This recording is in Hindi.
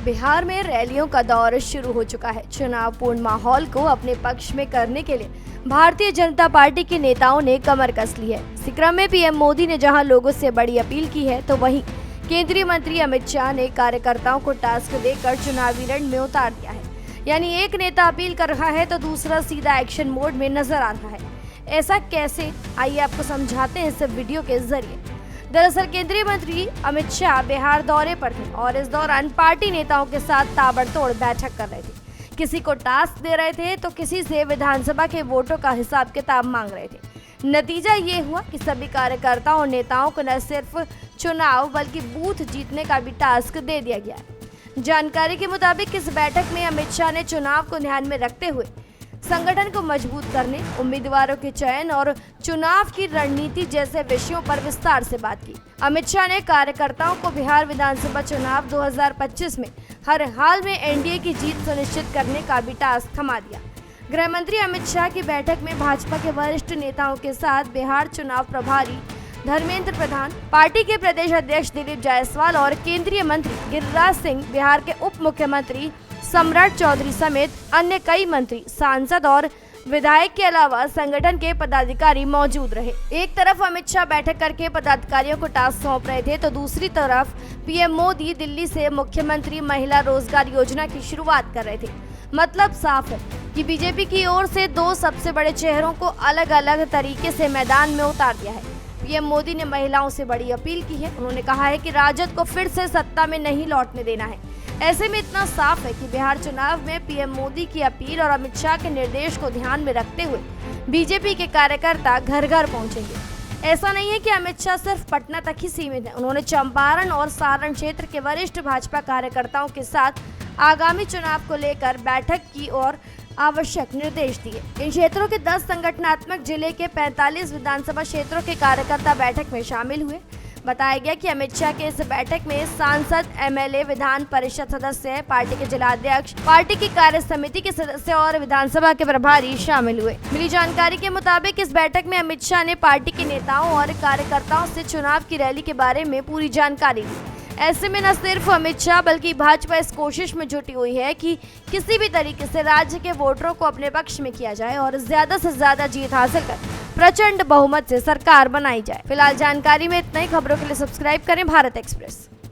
बिहार में रैलियों का दौर शुरू हो चुका है। चुनावपूर्ण माहौल को अपने पक्ष में करने के लिए भारतीय जनता पार्टी के नेताओं ने कमर कस ली है। इसी क्रम में पीएम मोदी ने जहां लोगों से बड़ी अपील की है, तो वहीं केंद्रीय मंत्री अमित शाह ने कार्यकर्ताओं को टास्क देकर चुनावी रण में उतार दिया है। यानी एक नेता अपील कर रहा है तो दूसरा सीधा एक्शन मोड में नजर आ रहा है। ऐसा कैसे, आइए आपको समझाते हैं इस वीडियो के जरिए। दरअसल केंद्रीय मंत्री अमित शाह बिहार दौरे पर थे और इस दौरान पार्टी नेताओं के साथ ताबड़तोड़ बैठक कर रहे थे। किसी को टास्क दे रहे थे तो किसी से विधानसभा के वोटों का हिसाब किताब मांग रहे थे। नतीजा ये हुआ कि सभी कार्यकर्ताओं और नेताओं को न सिर्फ चुनाव बल्कि बूथ जीतने का भी टास्क दे दिया गया है। जानकारी के मुताबिक इस बैठक में अमित शाह ने चुनाव को ध्यान में रखते हुए संगठन को मजबूत करने, उम्मीदवारों के चयन और चुनाव की रणनीति जैसे विषयों पर विस्तार से बात की। अमित शाह ने कार्यकर्ताओं को बिहार विधानसभा चुनाव 2025 में हर हाल में एनडीए की जीत सुनिश्चित करने का भी टास्क थमा दिया। गृह मंत्री अमित शाह की बैठक में भाजपा के वरिष्ठ नेताओं के साथ बिहार चुनाव प्रभारी धर्मेंद्र प्रधान, पार्टी के प्रदेश अध्यक्ष दिलीप जायसवाल और केंद्रीय मंत्री गिरिराज सिंह, बिहार के उप मुख्यमंत्री सम्राट चौधरी समेत अन्य कई मंत्री, सांसद और विधायक के अलावा संगठन के पदाधिकारी मौजूद रहे। एक तरफ अमित शाह बैठक करके पदाधिकारियों को टास्क सौंप रहे थे, तो दूसरी तरफ पीएम मोदी दिल्ली से मुख्यमंत्री महिला रोजगार योजना की शुरुआत कर रहे थे। मतलब साफ है कि बीजेपी की ओर से दो सबसे बड़े चेहरों को अलग अलग तरीके से मैदान में उतार दिया है। पीएम मोदी ने महिलाओं से बड़ी अपील की है। उन्होंने कहा है कि राजद को फिर से सत्ता में नहीं लौटने देना है। ऐसे में इतना साफ है कि बिहार चुनाव में पीएम मोदी की अपील और अमित शाह के निर्देश को ध्यान में रखते हुए बीजेपी के कार्यकर्ता घर घर पहुंचेंगे। ऐसा नहीं है कि अमित शाह सिर्फ पटना तक ही सीमित है। उन्होंने चंपारण और सारण क्षेत्र के वरिष्ठ भाजपा कार्यकर्ताओं के साथ आगामी चुनाव को लेकर बैठक की और आवश्यक निर्देश दिए। इन क्षेत्रों के 10 संगठनात्मक जिले के 45 विधानसभा क्षेत्रों के कार्यकर्ता बैठक में शामिल हुए। बताया गया कि अमित शाह के इस बैठक में सांसद, एमएलए, विधान परिषद सदस्य, पार्टी के जिलाध्यक्ष, पार्टी की कार्य समिति के सदस्य और विधानसभा के प्रभारी शामिल हुए। मिली जानकारी के मुताबिक इस बैठक में अमित शाह ने पार्टी के नेताओं और कार्यकर्ताओं से चुनाव की रैली के बारे में पूरी जानकारी दी। ऐसे में न सिर्फ अमित शाह बल्कि भाजपा इस कोशिश में जुटी हुई है कि किसी भी तरीके से राज्य के वोटरों को अपने पक्ष में किया जाए और ज्यादा से ज्यादा जीत हासिल कर प्रचंड बहुमत से सरकार बनाई जाए। फिलहाल जानकारी में इतना ही। खबरों के लिए सब्सक्राइब करें भारत एक्सप्रेस।